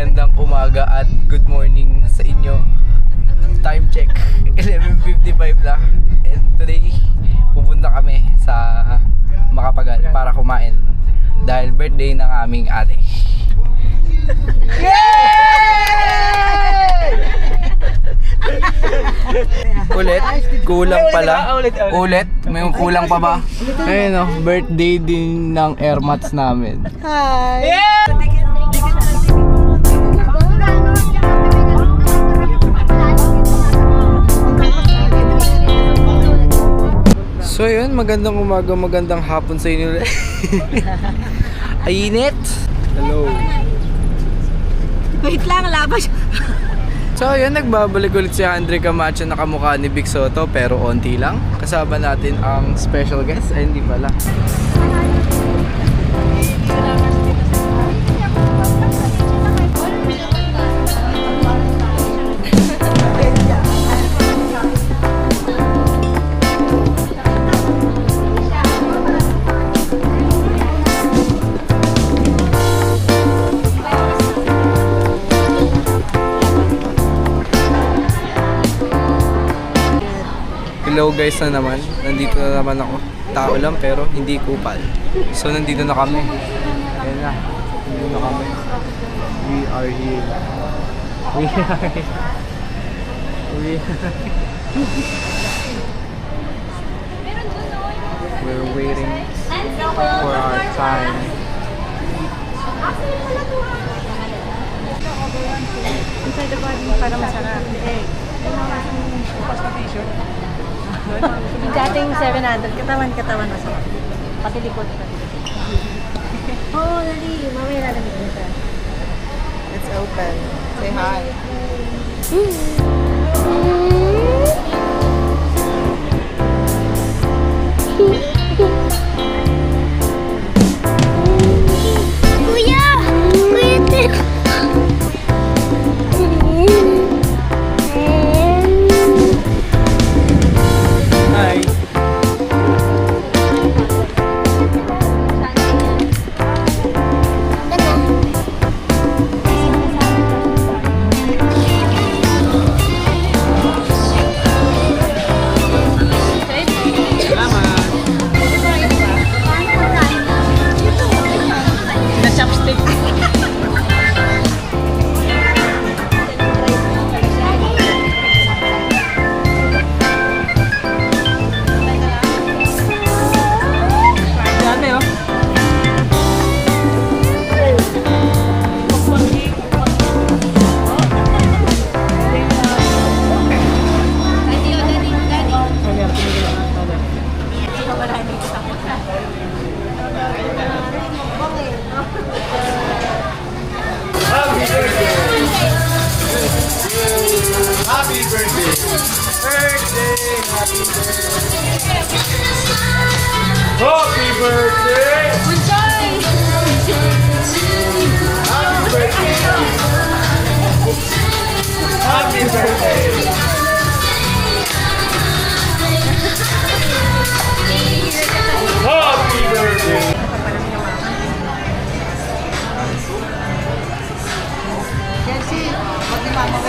magandang umaga at good morning sa inyo. Time check, 11:55 na. And today, pupunta kami sa Macapagal para kumain dahil birthday ng aming ate. Ulit, kulang pala. Ulit, may kulang pa ba? Ayun o, birthday din ng airmats namin. Hi! So yun, magandang umaga, magandang hapon sa inyo. Ainit! Hello! Wait lang, labas. So yun, nagbabalik ulit si Andre Camacho na kamukha ni Vic Soto pero onti lang. Kasama natin ang special guest, ay hindi pala. Hello guys na naman, nandito na naman ako. Tao lang pero hindi kupal. So nandito na kami. Ayan na, nandito na kami. We are here. We're waiting for our time. Inside the body para masarap. Okay. Yung dating 700, katawan masarap. Pati likod. Oo, dali. Mamaya lalamig nito. It's open. Say hi. Kuya! Kuya! Hi!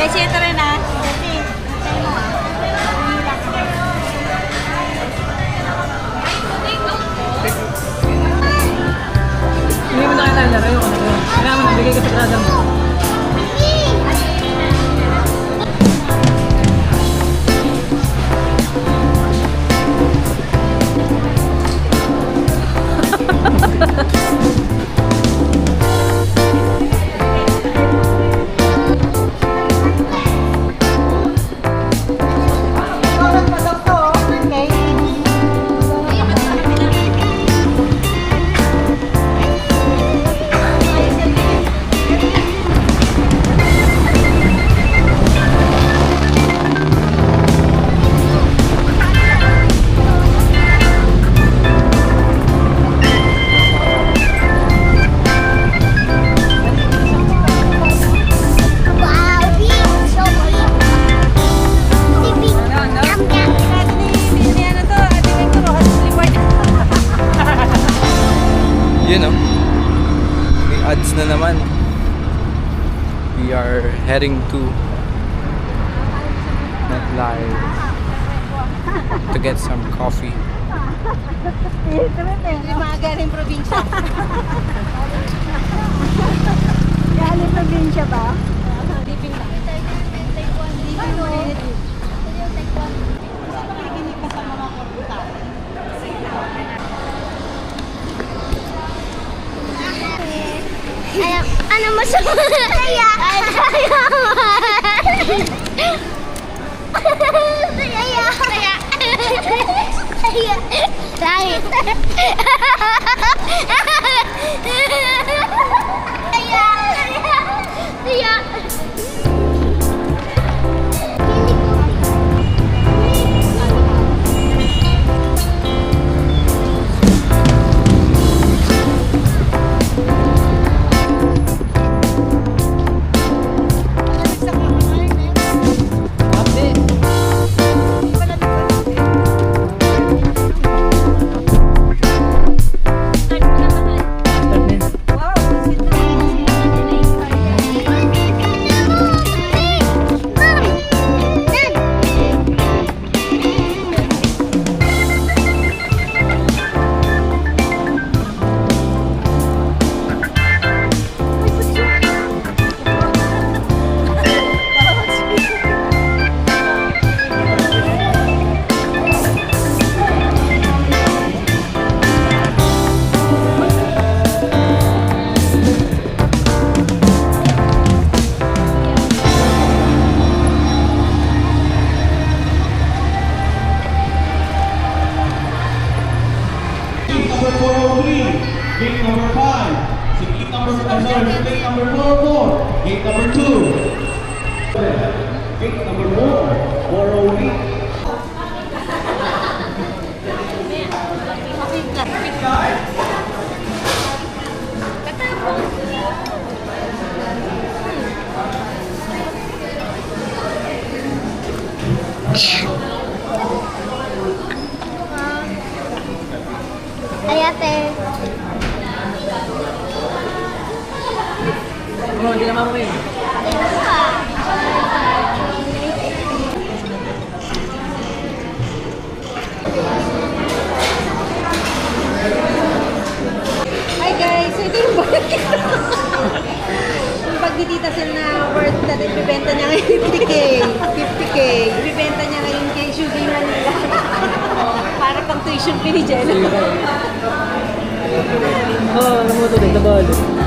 Besi, ito rin ah. Besi, tayo mo ah. Hindi mo na kita nila. Ayoko na yun. Kailangan mo nabigay ka sa grada mo. We are heading to MetLife to get some coffee. Mga galing probinsya. Galing probinsya ba? Living ba? Living mo. Makikinig ka sa mga komputa. Ano masama? Saya! Saya! Saya! Saya! Langit! Saya! Saya! Number 403, gate number 5, gate number, gate number 44, gate number 2, gate number 408. Ay, ate. Oh, hindi na mamamay. Hi guys! Ito yung bag. Yung bag ni Tita Sil na worth na ibibenta niya ngayon 50k. 50k. Ibibenta niya ngayon kay Shugi Manila. Para pang tuition fee ni Jello. Oo, namuto din. Nabalo.